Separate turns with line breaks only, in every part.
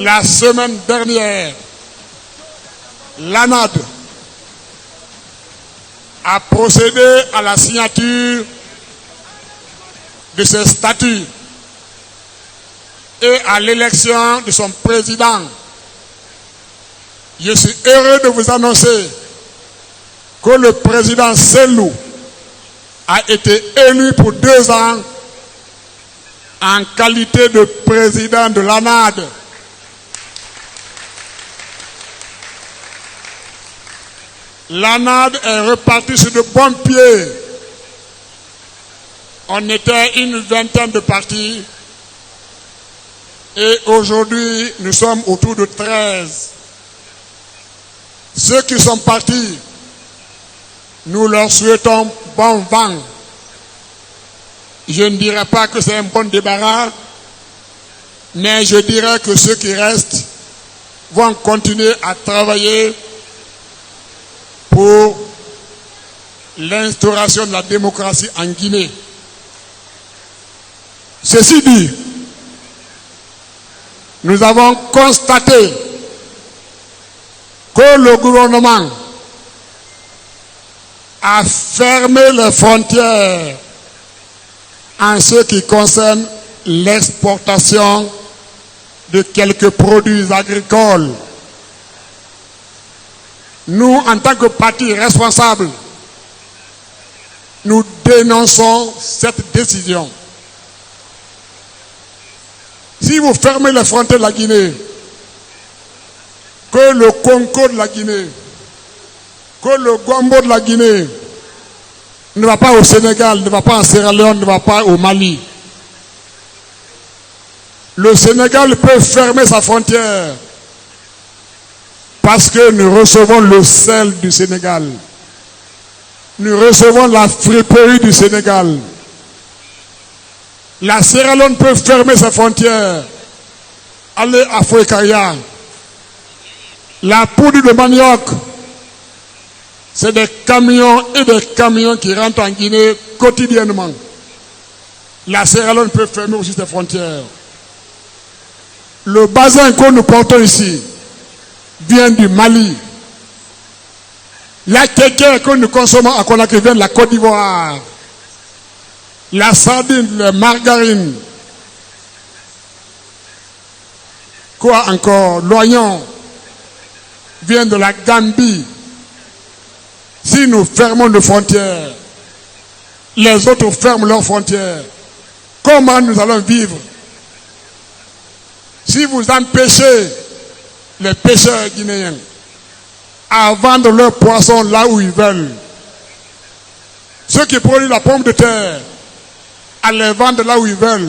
La semaine dernière, l'ANAD a procédé à la signature de ses statuts et à l'élection de son président. Je suis heureux de vous annoncer que le président Selou a été élu pour 2 ans en qualité de président de l'ANAD. L'ANAD est repartie sur de bons pieds. On était une vingtaine de partis et aujourd'hui nous sommes autour de 13. Ceux qui sont partis, nous leur souhaitons bon vent. Je ne dirais pas que c'est un bon débarras, mais je dirais que ceux qui restent vont continuer à travailler pour l'instauration de la démocratie en Guinée. Ceci dit, nous avons constaté que le gouvernement a fermé les frontières en ce qui concerne l'exportation de quelques produits agricoles. Nous, en tant que parti responsable, nous dénonçons cette décision. Si vous fermez les frontières de la Guinée, que le Congo de la Guinée, que le Gombo de la Guinée ne va pas au Sénégal, ne va pas en Sierra Leone, ne va pas au Mali. Le Sénégal peut fermer sa frontière parce que nous recevons le sel du Sénégal. Nous recevons la friperie du Sénégal. La Sierra Leone peut fermer ses frontières. Allez à Fouekaya. La poudre de manioc, c'est des camions et des camions qui rentrent en Guinée quotidiennement. La Sierra Leone peut fermer aussi ses frontières. Le bazin que nous portons ici vient du Mali. La kéké que nous consommons à Conakry vient de la Côte d'Ivoire. La sardine, la margarine. Quoi encore? L'oignon vient de la Gambie. Si nous fermons nos frontières, les autres ferment leurs frontières. Comment nous allons vivre? Si vous empêchez les pêcheurs guinéens à vendre leurs poissons là où ils veulent, ceux qui produisent la pomme de terre à les vendre là où ils veulent,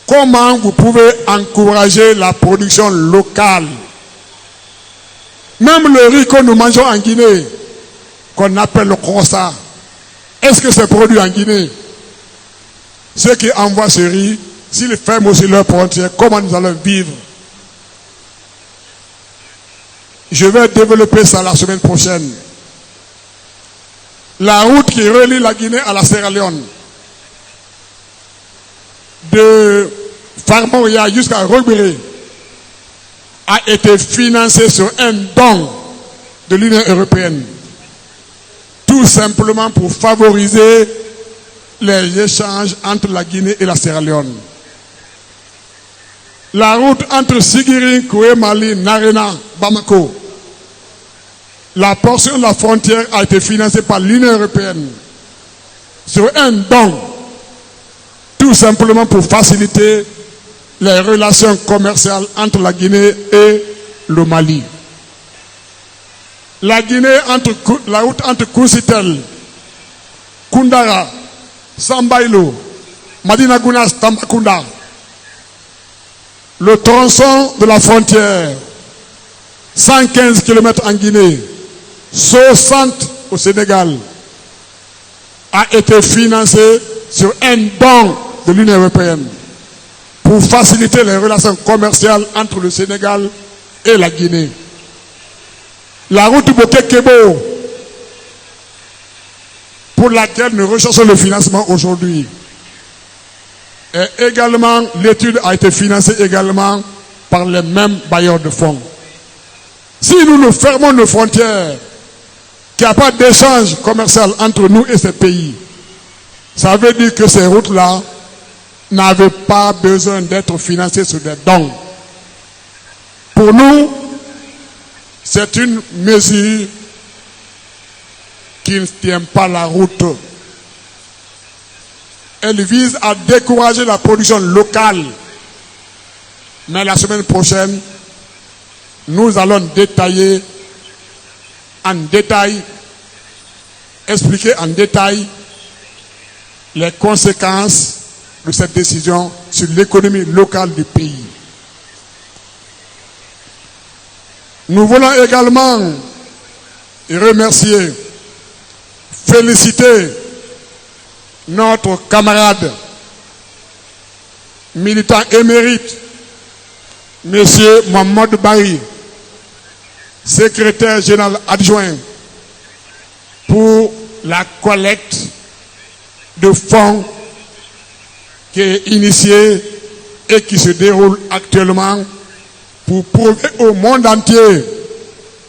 comment vous pouvez encourager la production locale? Même le riz que nous mangeons en Guinée, qu'on appelle le croissant, est-ce que c'est produit en Guinée? Ceux qui envoient ce riz, s'ils ferment aussi leurs frontières, comment nous allons vivre? Je vais développer ça la semaine prochaine. La route qui relie la Guinée à la Sierra Leone, de Farmoria jusqu'à Rogbéré, a été financée sur un don de l'Union européenne. Tout simplement pour favoriser les échanges entre la Guinée et la Sierra Leone. La route entre Sigiri, Koué, Mali, Narena, Bamako, la portion de la frontière a été financée par l'Union européenne sur un don, tout simplement pour faciliter les relations commerciales entre la Guinée et le Mali. La Guinée, la route entre Kousitel, Koundara, Sambailo, Madina Gounas, Tambacounda, le tronçon de la frontière, 115 km en Guinée, 60 au Sénégal, a été financé sur un don de l'Union européenne pour faciliter les relations commerciales entre le Sénégal et la Guinée. La route Boké-Kebo, pour laquelle nous recherchons le financement aujourd'hui, et également l'étude a été financée également par les mêmes bailleurs de fonds. Si nous fermons nos frontières, qu'il n'y a pas d'échange commercial entre nous et ces pays, ça veut dire que ces routes-là n'avaient pas besoin d'être financées sur des dons. Pour nous, c'est une mesure qui ne tient pas la route. Elle vise à décourager la production locale. Mais la semaine prochaine, nous allons détailler en détail, expliquer en détail les conséquences de cette décision sur l'économie locale du pays. Nous voulons également remercier, féliciter notre camarade militant émérite, M. Mohamed Bari, secrétaire général adjoint, pour la collecte de fonds qui est initiée et qui se déroule actuellement pour prouver au monde entier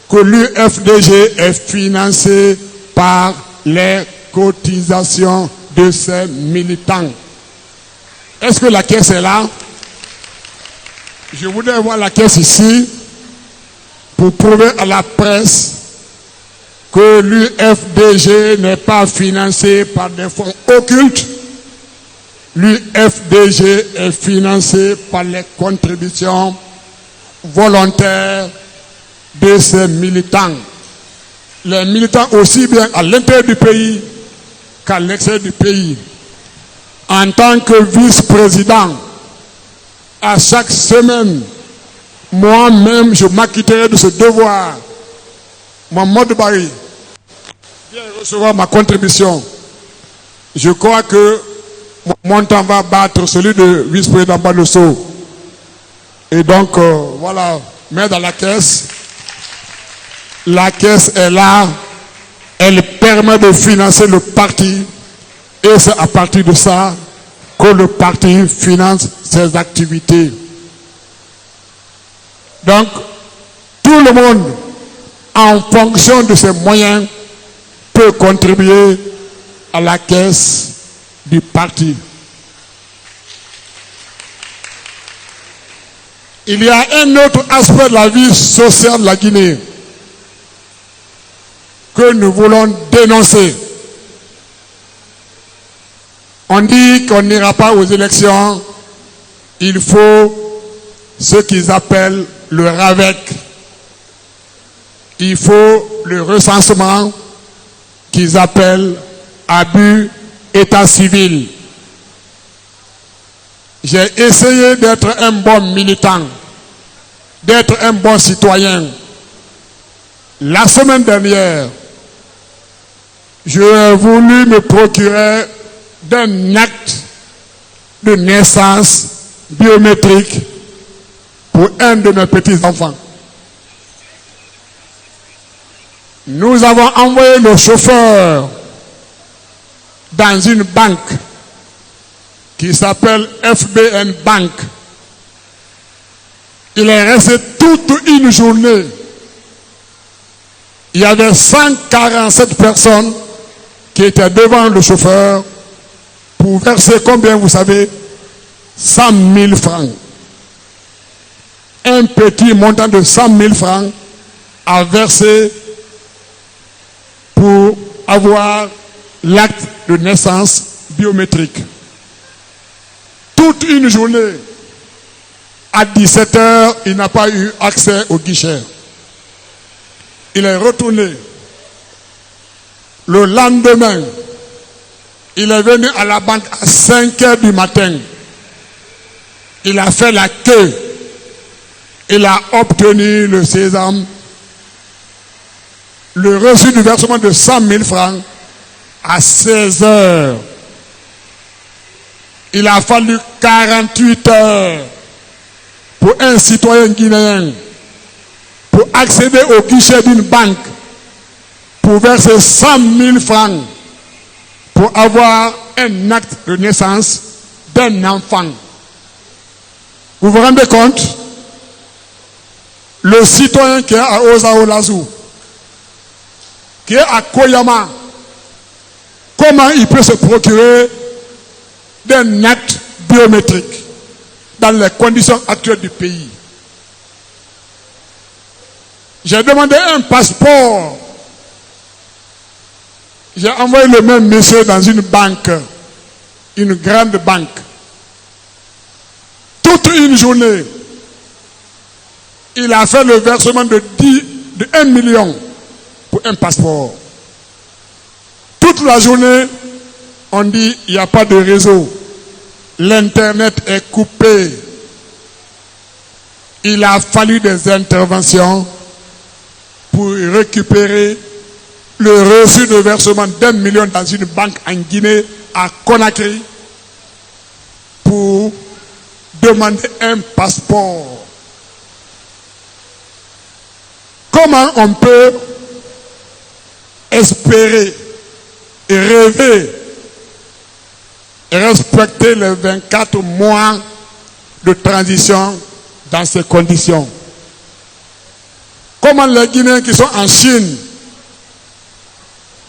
que l'UFDG est financé par les cotisations de ses militants. Est-ce que la caisse est là? Je voudrais voir la caisse ici pour prouver à la presse que l'UFDG n'est pas financé par des fonds occultes. L'UFDG est financé par les contributions volontaires de ses militants. Les militants aussi bien à l'intérieur du pays qu'à l'extérieur du pays. En tant que vice-président, à chaque semaine, moi-même, je m'acquitterai de ce devoir. Mohamed Bari vient recevoir ma contribution. Je crois que mon montant va battre celui de vice-président Badosso. Et donc, voilà, mets dans la caisse. La caisse est là. Elle permet de financer le parti. Et c'est à partir de ça que le parti finance ses activités. Donc, tout le monde, en fonction de ses moyens, peut contribuer à la caisse du parti. Il y a un autre aspect de la vie sociale de la Guinée que nous voulons dénoncer. On dit qu'on n'ira pas aux élections, il faut ce qu'ils appellent le RAVEC. Il faut le recensement qu'ils appellent abus état civil. J'ai essayé d'être un bon militant, d'être un bon citoyen. La semaine dernière, j'ai voulu me procurer d'un acte de naissance biométrique pour un de mes petits-enfants. Nous avons envoyé le chauffeur dans une banque qui s'appelle FBN Bank. Il est resté toute une journée. Il y avait 147 personnes qui étaient devant le chauffeur pour verser combien, vous savez? 100 000 francs. Un petit montant de 100 000 francs à verser pour avoir l'acte de naissance biométrique. Toute une journée, à 17 h, il n'a pas eu accès au guichet. Il est retourné. Le lendemain, il est venu à la banque à 5 h du matin. Il a fait la queue. Il a obtenu le sésame, le reçu du versement de 100 000 francs à 16 h. Il a fallu 48 heures pour un citoyen guinéen pour accéder au guichet d'une banque pour verser 100 000 francs pour avoir un acte de naissance d'un enfant. Vous vous rendez compte? Le citoyen qui est à Ozaolazu, qui est à Koyama, comment il peut se procurer des actes biométriques dans les conditions actuelles du pays? J'ai demandé un passeport. J'ai envoyé le même monsieur dans une banque, une grande banque. Toute une journée, il a fait le versement de 1 million pour un passeport. Toute la journée, on dit il n'y a pas de réseau. L'internet est coupé. Il a fallu des interventions pour récupérer le reçu de versement d'1 million dans une banque en Guinée, à Conakry, pour demander un passeport. Comment on peut espérer et rêver et respecter les 24 mois de transition dans ces conditions? Comment les Guinéens qui sont en Chine,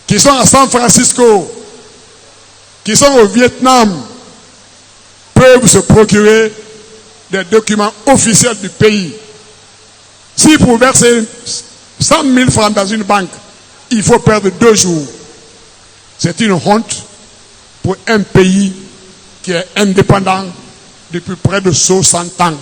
qui sont à San Francisco, qui sont au Vietnam, peuvent se procurer des documents officiels du pays? Si pour verser 100 000 francs dans une banque, il faut perdre 2 jours. C'est une honte pour un pays qui est indépendant depuis près de 60 ans.